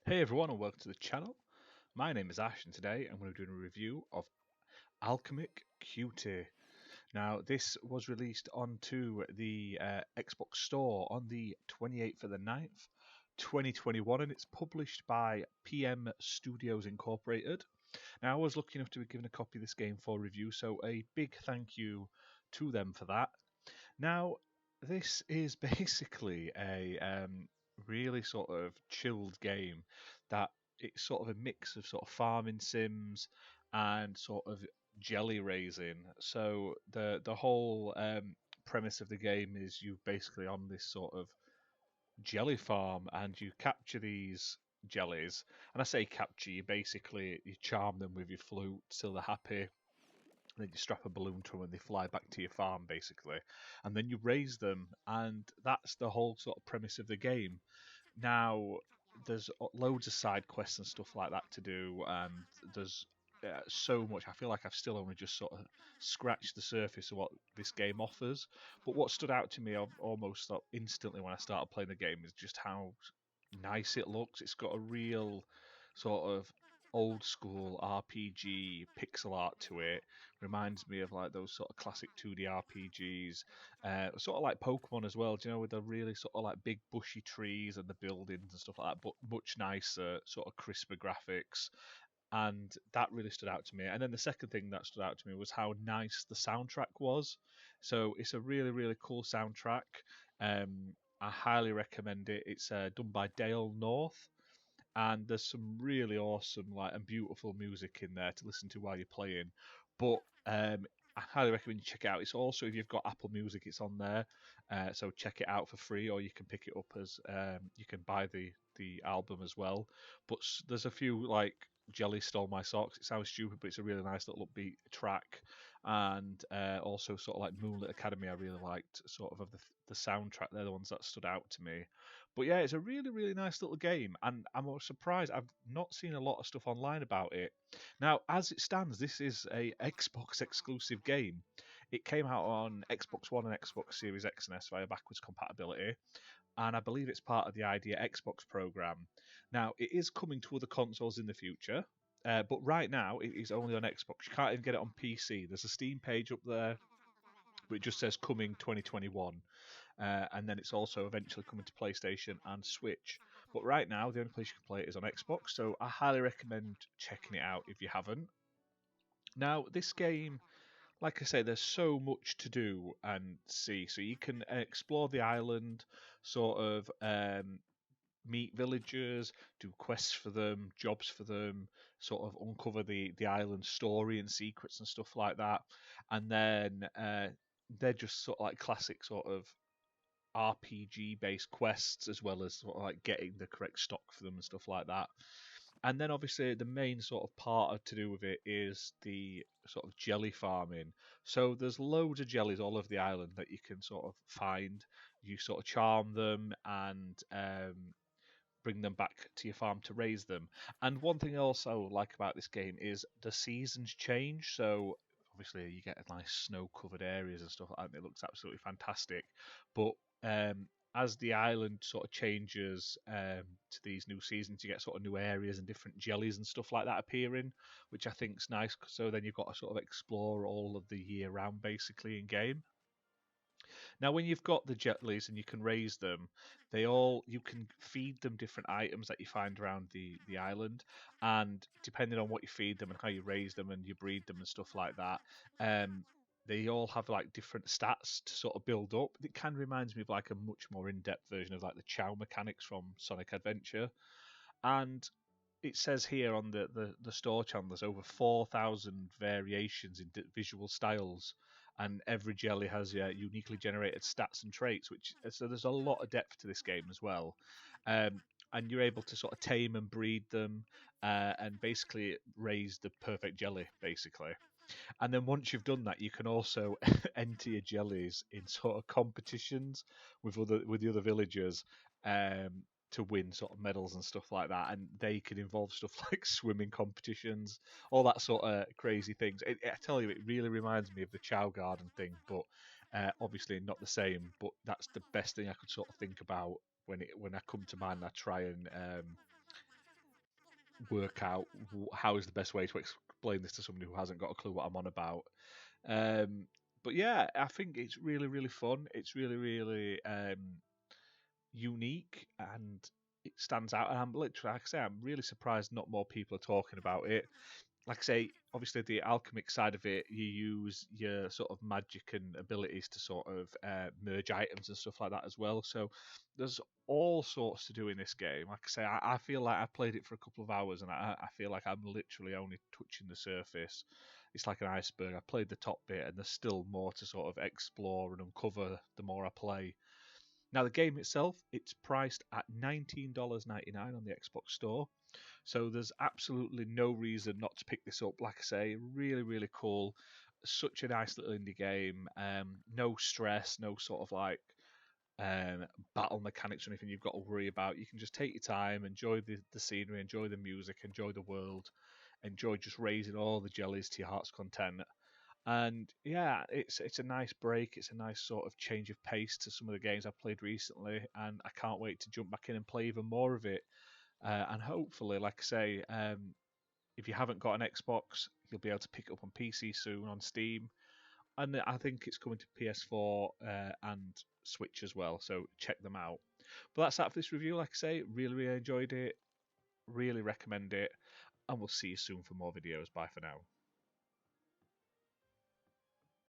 Hey everyone, and welcome to the channel. My name is Ash, and today I'm going to be doing a review of Alchemic Cutie. Now, this was released onto the Xbox Store on the 28th of the 9th, 2021, and it's published by PM Studios Incorporated. Now, I was lucky enough to be given a copy of this game for review, so a big thank you to them for that. Now, this is basically a really sort of chilled game that it's sort of a mix of sort of farming sims and sort of jelly raising. So the whole premise of the game is you basically on this sort of jelly farm and you capture these jellies. And I say capture, you charm them with your flute till they're happy, then you strap a balloon to them and they fly back to your farm basically, and then you raise them, and that's the whole sort of premise of the game. Now there's loads of side quests and stuff like that to do, and there's so much. I feel like I've still only just sort of scratched the surface of what this game offers. But what stood out to me almost instantly when I started playing the game is just how nice it looks. It's got a real sort of old school RPG pixel art to it. Reminds me of like those sort of classic 2D RPGs, sort of like Pokemon as well. Do you know, with the really sort of like big bushy trees and the buildings and stuff like that, but much nicer, sort of crisper graphics. And that really stood out to me. And then the second thing that stood out to me was how nice the soundtrack was. So it's a really, really cool soundtrack. I highly recommend it. It's done by Dale North, and there's some really awesome like and beautiful music in there to listen to while you're playing. But I highly recommend you check it out. It's also, if you've got Apple Music, it's on there, so check it out for free, or you can pick it up as you can buy the album as well. But there's a few like Jelly Stole My Socks. It sounds stupid, but it's a really nice little upbeat track. And also sort of like Moonlit Academy, I really liked sort of the soundtrack. They're the ones that stood out to me. But yeah, it's a really, really nice little game, and I'm surprised I've not seen a lot of stuff online about it. Now, as it stands, this is a Xbox exclusive game. It came out on Xbox One and Xbox Series X and S via backwards compatibility, and I believe it's part of the Idea Xbox program. Now, it is coming to other consoles in the future, but right now it is only on Xbox. You can't even get it on PC. There's a Steam page up there, but it just says coming 2021. And then it's also eventually coming to PlayStation and Switch. But right now, the only place you can play it is on Xbox, so I highly recommend checking it out if you haven't. Now, this game, like I say, there's so much to do and see. So you can explore the island, sort of meet villagers, do quests for them, jobs for them, sort of uncover the island story and secrets and stuff like that. And then they're just sort of like classic sort of RPG based quests, as well as sort of like getting the correct stock for them and stuff like that. And then obviously the main sort of part to do with it is the sort of jelly farming. So there's loads of jellies all over the island that you can sort of find. You sort of charm them and bring them back to your farm to raise them. And one thing I also like about this game is the seasons change. So obviously you get nice snow-covered areas and stuff like that, and it looks absolutely fantastic. But as the island sort of changes to these new seasons, you get sort of new areas and different jellies and stuff like that appearing, which I think is nice. So then you've got to sort of explore all of the year round basically in game. Now, when you've got the jellies and you can raise them, you can feed them different items that you find around the island, and depending on what you feed them and how you raise them and you breed them and stuff like that, they all have like different stats to sort of build up. It kind of reminds me of like a much more in-depth version of like the Chow mechanics from Sonic Adventure, and it says here on the store channel there's over 4,000 variations in visual styles, and every jelly has uniquely generated stats and traits. Which so there's a lot of depth to this game as well, and you're able to sort of tame and breed them, and basically raise the perfect jelly, basically. And then once you've done that, you can also enter your jellies in sort of competitions with the other villagers, to win sort of medals and stuff like that. And they can involve stuff like swimming competitions, all that sort of crazy things. I tell you, it really reminds me of the Chow Garden thing, but obviously not the same. But that's the best thing I could sort of think about when I come to mind. I try and work out how is the best way to explain this to somebody who hasn't got a clue what I'm on about. Um, but yeah, I think it's really, really fun. It's really, really unique, and it stands out. And I'm literally, like I say, I'm really surprised not more people are talking about it. Like I say, obviously the alchemic side of it, you use your sort of magic and abilities to sort of merge items and stuff like that as well. So there's all sorts to do in this game. Like I say, I feel like I've played it for a couple of hours, and I feel like I'm literally only touching the surface. It's like an iceberg. I played the top bit, and there's still more to sort of explore and uncover the more I play. Now the game itself, it's priced at $19.99 on the Xbox Store. So there's absolutely no reason not to pick this up. Like I say, really, really cool. Such a nice little indie game. No stress, no sort of like um, battle mechanics or anything you've got to worry about. You can just take your time, enjoy the scenery, enjoy the music, enjoy the world, enjoy just raising all the jellies to your heart's content. And yeah, it's a nice break. It's a nice sort of change of pace to some of the games I've played recently, and I can't wait to jump back in and play even more of it. And hopefully, like I say, if you haven't got an Xbox, you'll be able to pick it up on PC soon on Steam. And I think it's coming to PS4 and Switch as well, so check them out. But that's that for this review. Like I say, really, really enjoyed it. Really recommend it. And we'll see you soon for more videos. Bye for now.